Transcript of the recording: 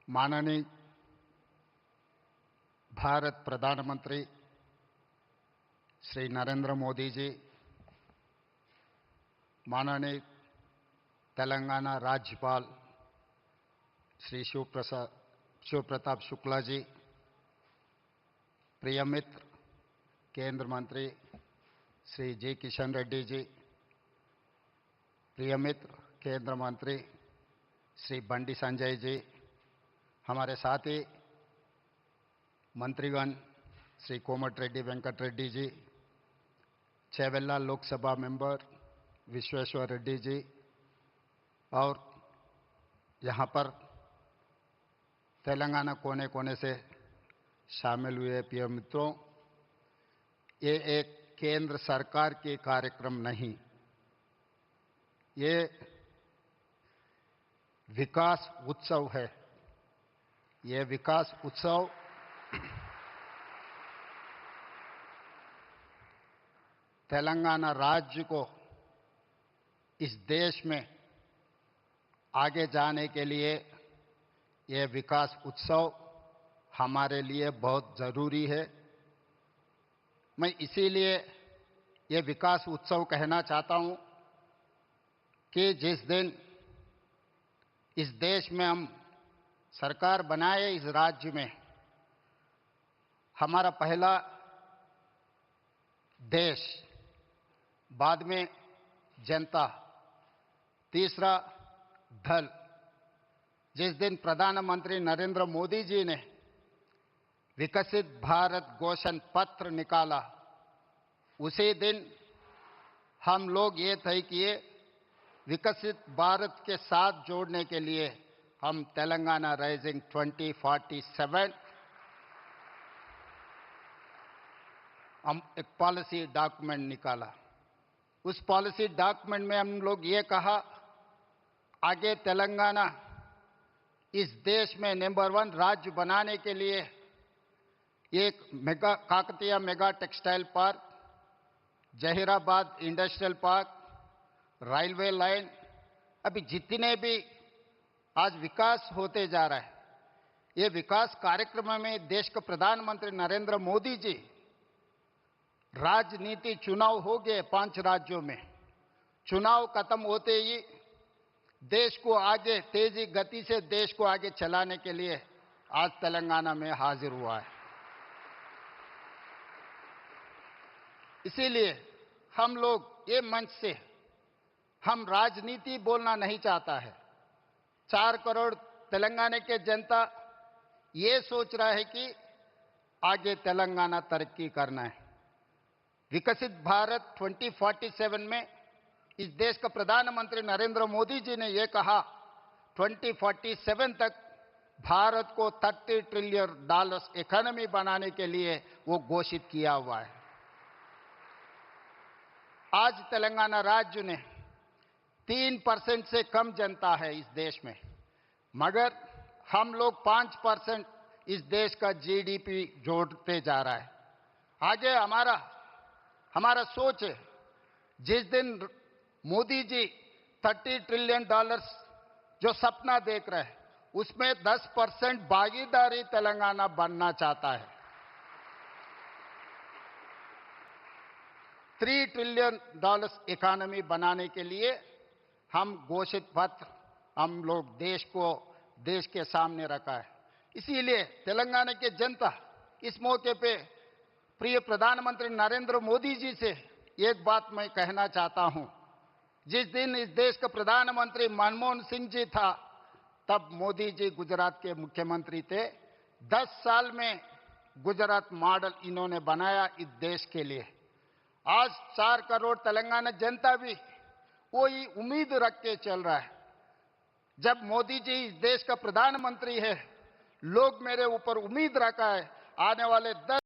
माननीय भारत प्रधानमंत्री श्री नरेंद्र मोदी जी, माननीय तेलंगाना राज्यपाल श्री शिव प्रताप शुक्ला जी, प्रिय मित्र केंद्र मंत्री श्री जी किशन रेड्डी जी, प्रिय मित्र केंद्र मंत्री श्री बंडी संजय जी, हमारे साथी मंत्रीगण श्री कोमट रेड्डी वेंकट रेड्डी जी, चेवेल्ला लोकसभा मेंबर विश्वेश्वर रेड्डी जी और यहाँ पर तेलंगाना कोने कोने से शामिल हुए प्रिय मित्रों, ये एक केंद्र सरकार के कार्यक्रम नहीं, ये विकास उत्सव है। ये विकास उत्सव तेलंगाना राज्य को इस देश में आगे जाने के लिए ये विकास उत्सव हमारे लिए बहुत ज़रूरी है। मैं इसीलिए ये विकास उत्सव कहना चाहता हूँ कि जिस दिन इस देश में हम सरकार बनाए, इस राज्य में हमारा पहला देश, बाद में जनता, तीसरा दल, जिस दिन प्रधानमंत्री नरेंद्र मोदी जी ने विकसित भारत घोषण पत्र निकाला, उसी दिन हम लोग ये तय किए, विकसित भारत के साथ जोड़ने के लिए हम तेलंगाना राइजिंग 2047 हम एक पॉलिसी डॉक्यूमेंट निकाला। उस पॉलिसी डॉक्यूमेंट में हम लोग ये कहा, आगे तेलंगाना इस देश में नंबर 1 राज्य बनाने के लिए एक Kakatiya mega textile park, Zaheerabad industrial park, railway line, अभी जितने भी आज विकास होते जा रहा है, ये विकास कार्यक्रम में देश के प्रधानमंत्री नरेंद्र मोदी जी, राजनीति चुनाव हो गए 5 राज्यों में, चुनाव खत्म होते ही देश को आगे तेजी गति से देश को आगे चलाने के लिए आज तेलंगाना में हाजिर हुआ है। इसीलिए हम लोग ये मंच से हम राजनीति बोलना नहीं चाहता है। 4 करोड़ तेलंगाना के जनता ये सोच रहा है कि आगे तेलंगाना तरक्की करना है। विकसित भारत 2047 में इस देश का प्रधानमंत्री नरेंद्र मोदी जी ने यह कहा, 2047 तक भारत को $30 ट्रिलियन इकोनॉमी बनाने के लिए वो घोषित किया हुआ है। आज तेलंगाना राज्य ने 3% से कम जनता है इस देश में, मगर हम लोग 5% इस देश का जीडीपी जोड़ते जा रहा है। आगे हमारा सोच है, जिस दिन मोदी जी $30 ट्रिलियन जो सपना देख रहे हैं, उसमें 10% भागीदारी तेलंगाना बनना चाहता है। $3 ट्रिलियन इकोनॉमी बनाने के लिए हम घोषित पत्र हम लोग देश के सामने रखा है। इसीलिए तेलंगाना के जनता इस मौके पे प्रिय प्रधानमंत्री नरेंद्र मोदी जी से एक बात मैं कहना चाहता हूं, जिस दिन इस देश का प्रधानमंत्री मनमोहन सिंह जी था, तब मोदी जी गुजरात के मुख्यमंत्री थे। 10 साल में गुजरात मॉडल इन्होंने बनाया इस देश के लिए। आज 4 करोड़ तेलंगाना जनता भी वही उम्मीद रख के चल रहा है। जब मोदी जी इस देश का प्रधानमंत्री है, लोग मेरे ऊपर उम्मीद रखा है, आने वाले 10